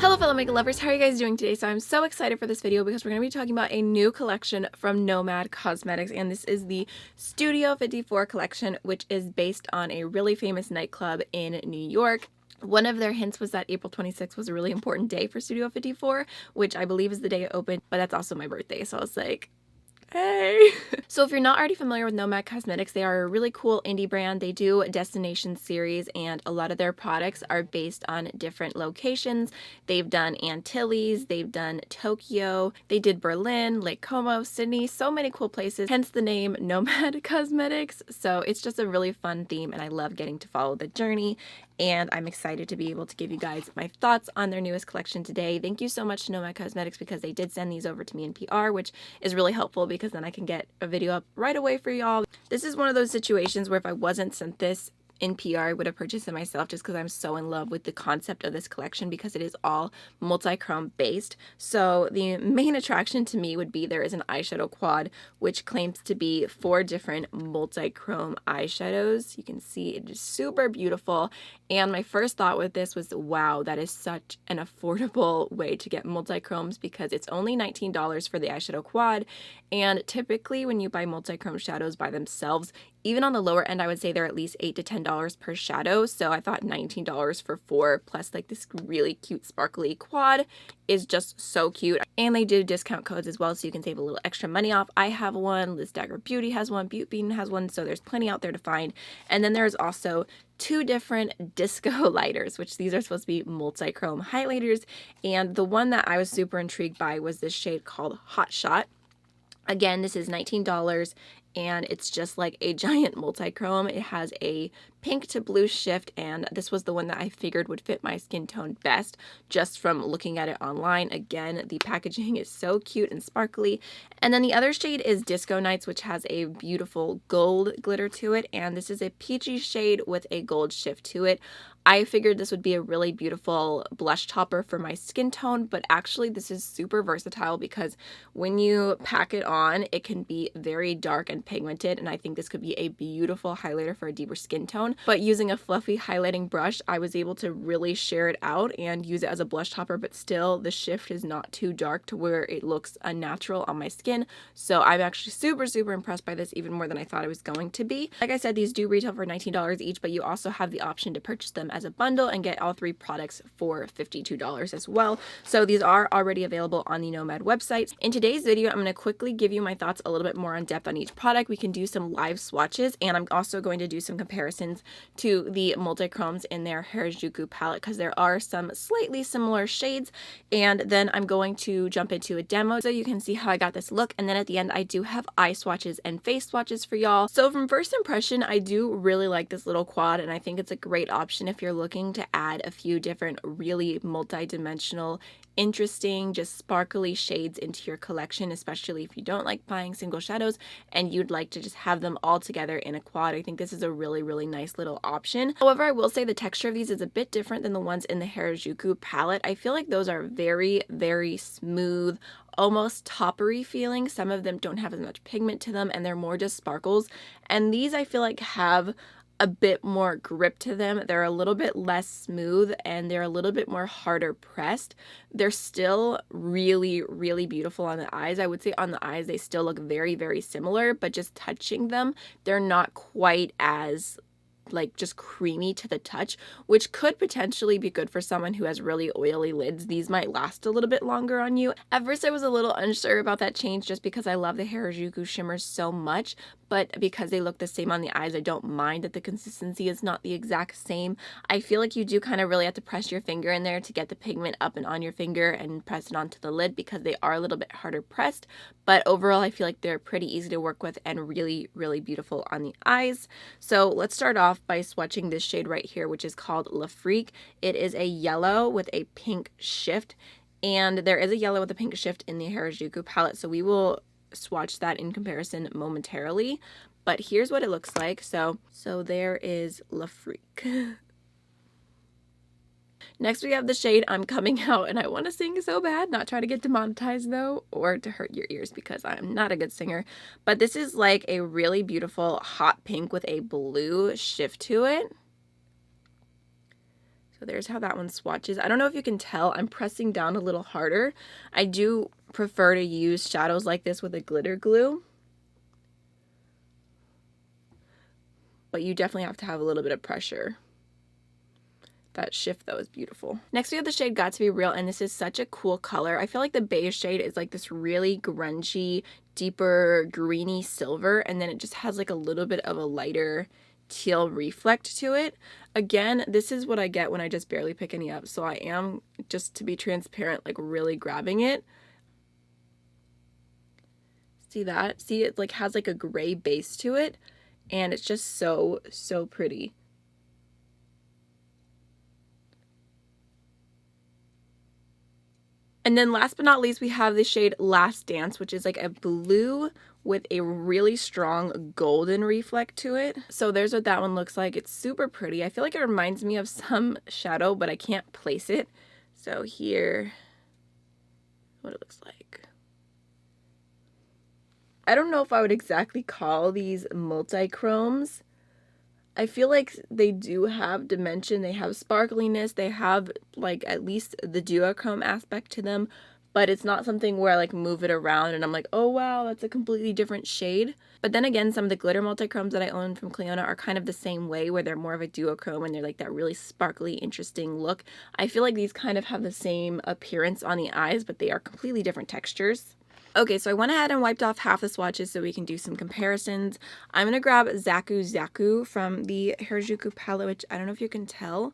Hello fellow makeup lovers, how are you guys doing today? So I'm so excited for this video because we're going to be talking about a new collection from Nomad Cosmetics, and this is the Studio 54 collection, which is based on a really famous nightclub in New York. One of their hints was that April 26th was a really important day for Studio 54, which I believe is the day it opened, but that's also my birthday, so I was like, hey. So if you're not already familiar with Nomad Cosmetics, they are a really cool indie brand. They do destination series, and a lot of their products are based on different locations. They've done Antilles, they've done Tokyo, they did Berlin, Lake Como, Sydney, so many cool places, hence the name Nomad Cosmetics. So it's just a really fun theme, and I love getting to follow the journey. And I'm excited to be able to give you guys my thoughts on their newest collection today. Thank you so much to Nomad Cosmetics because they did send these over to me in PR, which is really helpful because then I can get a video up right away for y'all. This is one of those situations where if I wasn't sent this in PR, I would have purchased it myself just because I'm so in love with the concept of this collection because it is all multi-chrome based. So the main attraction to me would be there is an eyeshadow quad which claims to be 4 different multi-chrome eyeshadows. You can see it is super beautiful, and my first thought with this was, wow, that is such an affordable way to get multi-chromes because it's only $19 for the eyeshadow quad, and typically when you buy multi-chrome shadows by themselves, even on the lower end, I would say they're at least $8 to $10 per shadow. So I thought $19 for 4 plus like this really cute sparkly quad is just so cute. And they do discount codes as well, so you can save a little extra money off. I have one, Liz Dagger Beauty has one, Butte Bean has one, so there's plenty out there to find. And then there's also 2 different disco lighters, which these are supposed to be multi-chrome highlighters. And the one that I was super intrigued by was this shade called Hotshot. Again, this is $19, and it's just like a giant multi-chrome. It has a pink to blue shift, and this was the one that I figured would fit my skin tone best just from looking at it online. Again, the packaging is so cute and sparkly. And then the other shade is Disco Nights, which has a beautiful gold glitter to it, and this is a peachy shade with a gold shift to it. I figured this would be a really beautiful blush topper for my skin tone, but actually this is super versatile because when you pack it on, it can be very dark and pigmented, and I think this could be a beautiful highlighter for a deeper skin tone. But using a fluffy highlighting brush, I was able to really share it out and use it as a blush topper, but still the shift is not too dark to where it looks unnatural on my skin. So I'm actually super impressed by this, even more than I thought it was going to be. Like I said, these do retail for $19 each, but you also have the option to purchase them as a bundle and get all 3 products for $52 as well. So these are already available on the Nomad website. In today's video, I'm going to quickly give you my thoughts a little bit more in depth on each product. We can do some live swatches, and I'm also going to do some comparisons to the multi-chromes in their Harajuku palette because there are some slightly similar shades. And then I'm going to jump into a demo so you can see how I got this look. And then at the end, I do have eye swatches and face swatches for y'all. So from first impression, I do really like this little quad, and I think it's a great option if you're looking to add a few different really multi-dimensional, interesting, just sparkly shades into your collection, especially if you don't like buying single shadows and you'd like to just have them all together in a quad. I think this is a really nice little option. However, I will say the texture of these is a bit different than the ones in the Harajuku palette. I feel like those are very smooth, almost toppery feeling. Some of them don't have as much pigment to them and they're more just sparkles. And these I feel like have a bit more grip to them. They're a little bit less smooth and they're a little bit more harder pressed. They're still really beautiful on the eyes. I would say on the eyes they still look very similar, but just touching them, they're not quite as like just creamy to the touch, which could potentially be good for someone who has really oily lids. These might last a little bit longer on you. At first I was a little unsure about that change just because I love the Harajuku shimmers so much, but because they look the same on the eyes, I don't mind that the consistency is not the exact same. I feel like you do kind of really have to press your finger in there to get the pigment up and on your finger and press it onto the lid because they are a little bit harder pressed, but overall I feel like they're pretty easy to work with and really beautiful on the eyes. So let's start off by swatching this shade right here, which is called La Freak. It is a yellow with a pink shift, and there is a yellow with a pink shift in the Harajuku palette, so we will swatch that in comparison momentarily. But here's what it looks like. So there is La Freak. Next we have the shade I'm Coming Out, and I want to sing so bad, not try to get demonetized though, or to hurt your ears because I'm not a good singer. But this is like a really beautiful hot pink with a blue shift to it. So there's how that one swatches. I don't know if you can tell, I'm pressing down a little harder. I do prefer to use shadows like this with a glitter glue, but you definitely have to have a little bit of pressure. That shift though is beautiful. Next we have the shade Got to Be Real, and this is such a cool color. I feel like the beige shade is like this really grungy, deeper greeny silver, and then it just has like a little bit of a lighter teal reflect to it. Again, this is what I get when I just barely pick any up, so I am, just to be transparent, like really grabbing it. See that? See, it like has like a gray base to it, and it's just so pretty. And then last but not least, we have the shade Last Dance, which is like a blue with a really strong golden reflect to it. So there's what that one looks like. It's super pretty. I feel like it reminds me of some shadow, but I can't place it. So here, what it looks like. I don't know if I would exactly call these multi-chromes. I feel like they do have dimension, they have sparkliness, they have like at least the duochrome aspect to them, but it's not something where I like move it around and I'm like, oh wow, that's a completely different shade. But then again, some of the glitter multichromes that I own from Cliona are kind of the same way, where they're more of a duochrome and they're like that really sparkly, interesting look. I feel like these kind of have the same appearance on the eyes, but they are completely different textures. Okay, so I went ahead and wiped off half the swatches so we can do some comparisons. I'm going to grab Zaku Zaku from the Harajuku palette, which I don't know if you can tell.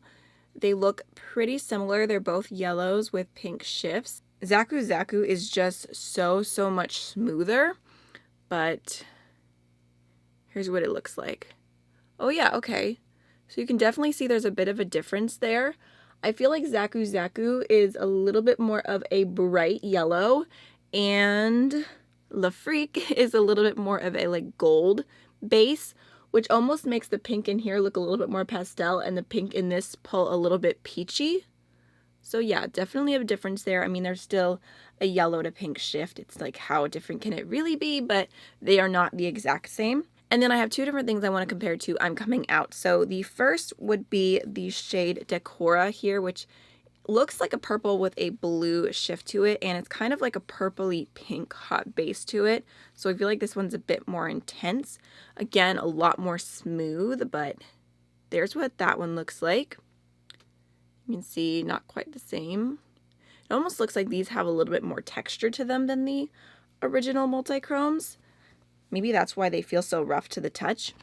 They look pretty similar. They're both yellows with pink shifts. Zaku Zaku is just so much smoother, but here's what it looks like. Oh yeah, okay. So you can definitely see there's a bit of a difference there. I feel like Zaku Zaku is a little bit more of a bright yellow, and Le Freak is a little bit more of a like gold base, which almost makes the pink in here look a little bit more pastel and the pink in this pull a little bit peachy. So yeah, definitely a difference there. I mean, there's still a yellow to pink shift. It's like, how different can it really be? But they are not the exact same. And then I have two different things I want to compare to I'm Coming Out. So the first would be the shade Decora here, which looks like a purple with a blue shift to it, and it's kind of like a purpley pink hot base to it. So I feel like this one's a bit more intense. Again, a lot more smooth, but there's what that one looks like. You can see not quite the same. It almost looks like these have a little bit more texture to them than the original multichromes. Maybe that's why they feel so rough to the touch.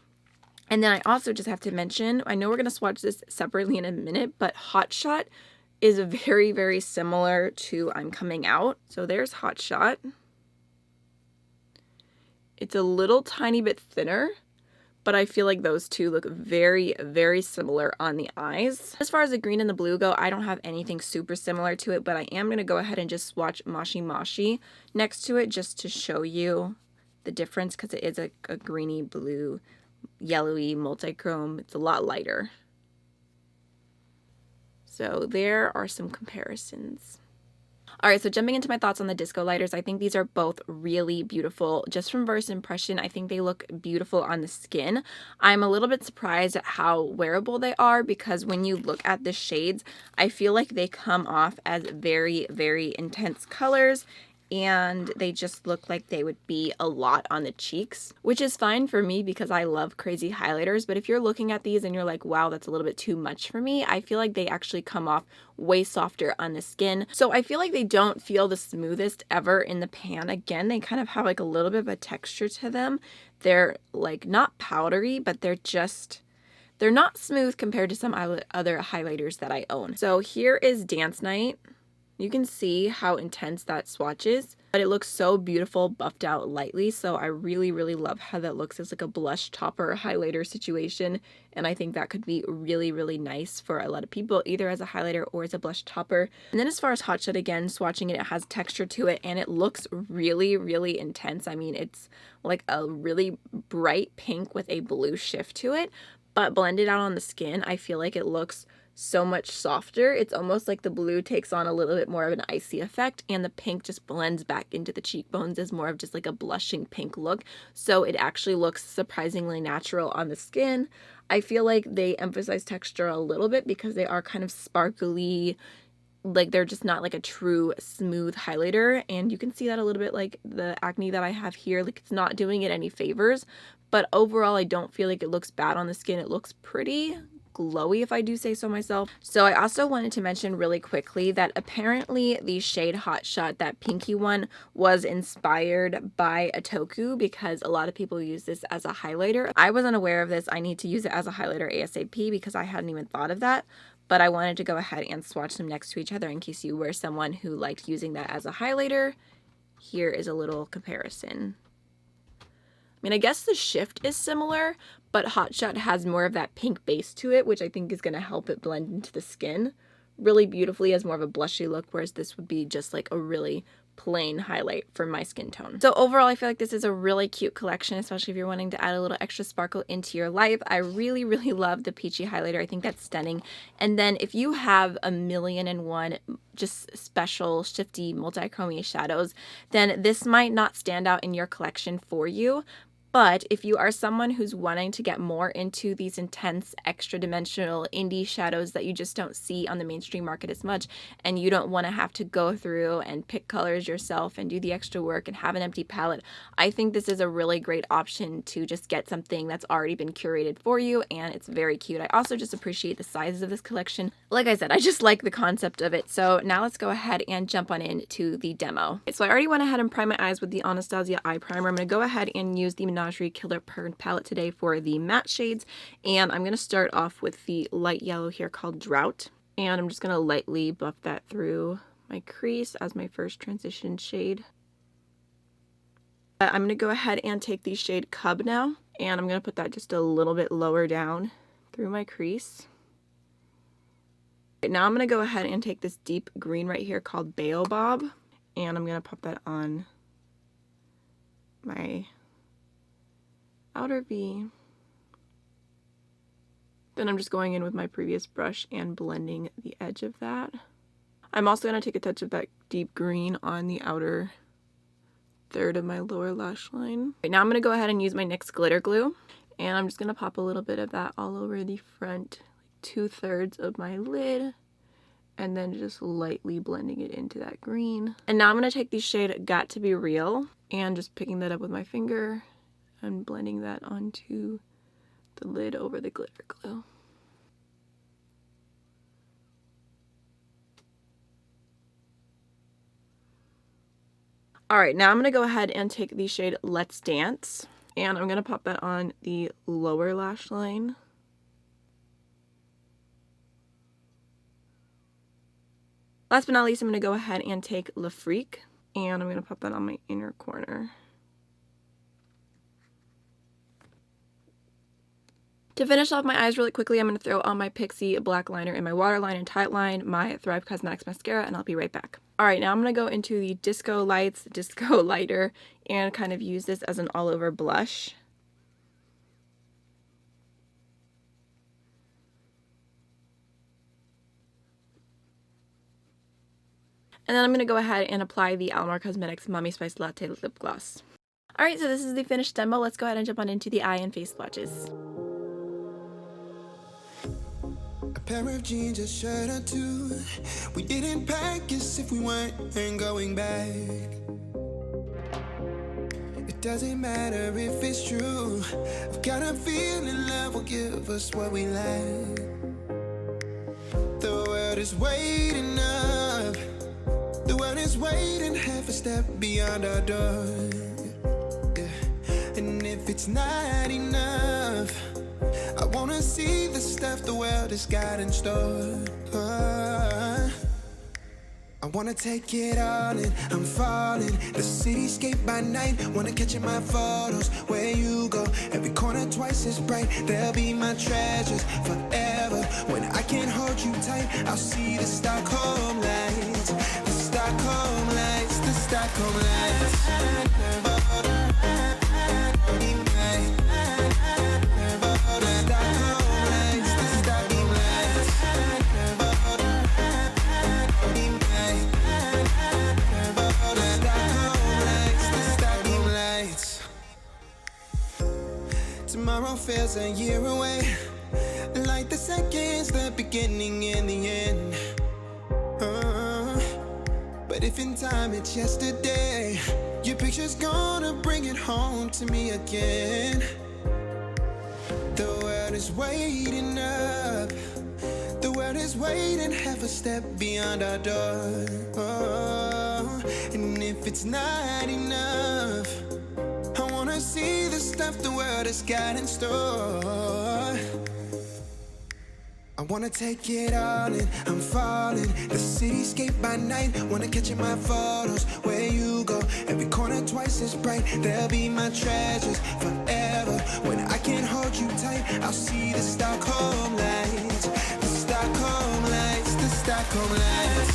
And then I also just have to mention, I know we're going to swatch this separately in a minute, but Hotshot is very similar to I'm Coming Out. So there's Hotshot. It's a little tiny bit thinner, but I feel like those two look very similar on the eyes. As far as the green and the blue go, I don't have anything super similar to it, but I am going to go ahead and just swatch Mashi Mashi next to it just to show you the difference, because it is a greeny blue yellowy multichrome. It's a lot lighter. So there are some comparisons. Alright, so jumping into my thoughts on the Discolighters, I think these are both really beautiful. Just from first impression, I think they look beautiful on the skin. I'm a little bit surprised at how wearable they are, because when you look at the shades, I feel like they come off as very intense colors, and they just look like they would be a lot on the cheeks, which is fine for me because I love crazy highlighters. But if you're looking at these and you're like, wow, that's a little bit too much for me, I feel like they actually come off way softer on the skin. So I feel like they don't feel the smoothest ever in the pan. Again, they kind of have like a little bit of a texture to them. They're like not powdery, but they're not smooth compared to some other highlighters that I own. So here is Dance Night. You can see how intense that swatch is, but it looks so beautiful buffed out lightly. So I really love how that looks as like a blush topper highlighter situation. And I think that could be really nice for a lot of people, either as a highlighter or as a blush topper. And then as far as Hotshot, again, swatching it, it has texture to it and it looks really intense. I mean, it's like a really bright pink with a blue shift to it, but blended out on the skin, I feel like it looks so much softer. It's almost like the blue takes on a little bit more of an icy effect, and the pink just blends back into the cheekbones as more of just like a blushing pink look. So it actually looks surprisingly natural on the skin. I feel like they emphasize texture a little bit because they are kind of sparkly, like they're just not like a true smooth highlighter, and you can see that a little bit like the acne that I have here. Like, it's not doing it any favors, but overall I don't feel like it looks bad on the skin. It looks pretty glowy, if I do say so myself. So I also wanted to mention really quickly that apparently the shade Hotshot, that pinky one, was inspired by Otoku because a lot of people use this as a highlighter. I wasn't aware of this. I need to use it as a highlighter ASAP because I hadn't even thought of that. But I wanted to go ahead and swatch them next to each other in case you were someone who liked using that as a highlighter. Here is a little comparison. I mean, I guess the shift is similar, but Hotshot has more of that pink base to it, which I think is going to help it blend into the skin really beautifully as more of a blushy look, whereas this would be just like a really plain highlight for my skin tone. So overall, I feel like this is a really cute collection, especially if you're wanting to add a little extra sparkle into your life. I really, really love the peachy highlighter. I think that's stunning. And then if you have 1,000,001 just special shifty multi-chromie shadows, then this might not stand out in your collection for you. But if you are someone who's wanting to get more into these intense, extra dimensional indie shadows that you just don't see on the mainstream market as much, and you don't want to have to go through and pick colors yourself and do the extra work and have an empty palette, I think this is a really great option to just get something that's already been curated for you, and it's very cute. I also just appreciate the sizes of this collection. Like I said, I just like the concept of it. So now let's go ahead and jump on into the demo. So I already went ahead and primed my eyes with the Anastasia Eye Primer. I'm going to go ahead and use the Killer palette today for the matte shades, and I'm going to start off with the light yellow here called Drought, and I'm just going to lightly buff that through my crease as my first transition shade. I'm going to go ahead and take the shade Cub now, and I'm going to put that just a little bit lower down through my crease. Now I'm going to go ahead and take this deep green right here called Baobab, and I'm going to pop that on my outer V. Then I'm just going in with my previous brush and blending the edge of that. I'm also going to take a touch of that deep green on the outer third of my lower lash line. Right, now I'm going to go ahead and use my NYX glitter glue, and I'm just going to pop a little bit of that all over the front, like 2/3 of my lid, and then just lightly blending it into that green. And now I'm going to take the shade Got to Be Real and just picking that up with my finger and blending that onto the lid over the glitter glue. Alright, now I'm going to go ahead and take the shade Let's Dance, and I'm going to pop that on the lower lash line. Last but not least, I'm going to go ahead and take Le Freak, and I'm going to pop that on my inner corner. To finish off my eyes really quickly, I'm going to throw on my Pixie black liner in my waterline and tight line, my Thrive Cosmetics mascara, and I'll be right back. Alright, now I'm going to go into the Discolighter and kind of use this as an all-over blush. And then I'm going to go ahead and apply the Nomad Cosmetics Mommy Spice Latte Lip Gloss. Alright, so this is the finished demo. Let's go ahead and jump on into the eye and face swatches. A pair of jeans, a shirt or two. We didn't pack as if we weren't going back. It doesn't matter if it's true. I've got a feeling love will give us what we lack. The world is waiting up. The world is waiting half a step beyond our door. Yeah. And if it's not enough, I wanna see the stuff the world has got in store. I wanna take it all in, I'm falling. The cityscape by night, wanna catch in my photos. Where you go, every corner twice as bright. They'll be my treasures forever. When I can't hold you tight, I'll see the Stockholm lights. The Stockholm lights, the Stockholm lights. was a year away. Like the seconds, the beginning and the end. But if in time it's yesterday, your picture's gonna bring it home to me again. The world is waiting up. The world is waiting, half a step beyond our door. And if it's not enough, I wanna see the stuff the world has got in store. I wanna take it all in, I'm falling. The cityscape by night, wanna catch in my photos. Where you go, every corner twice as bright. They'll be my treasures forever. When I can't hold you tight, I'll see the Stockholm lights. The Stockholm lights, the Stockholm lights.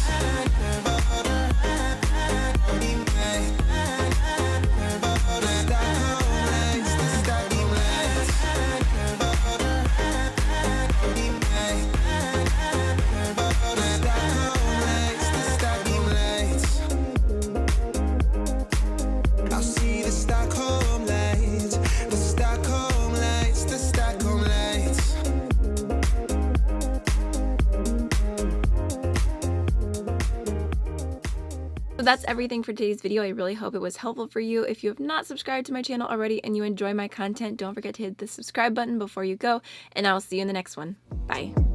So that's everything for today's video. I really hope it was helpful for you. If you have not subscribed to my channel already and you enjoy my content, don't forget to hit the subscribe button before you go, and I will see you in the next one. Bye.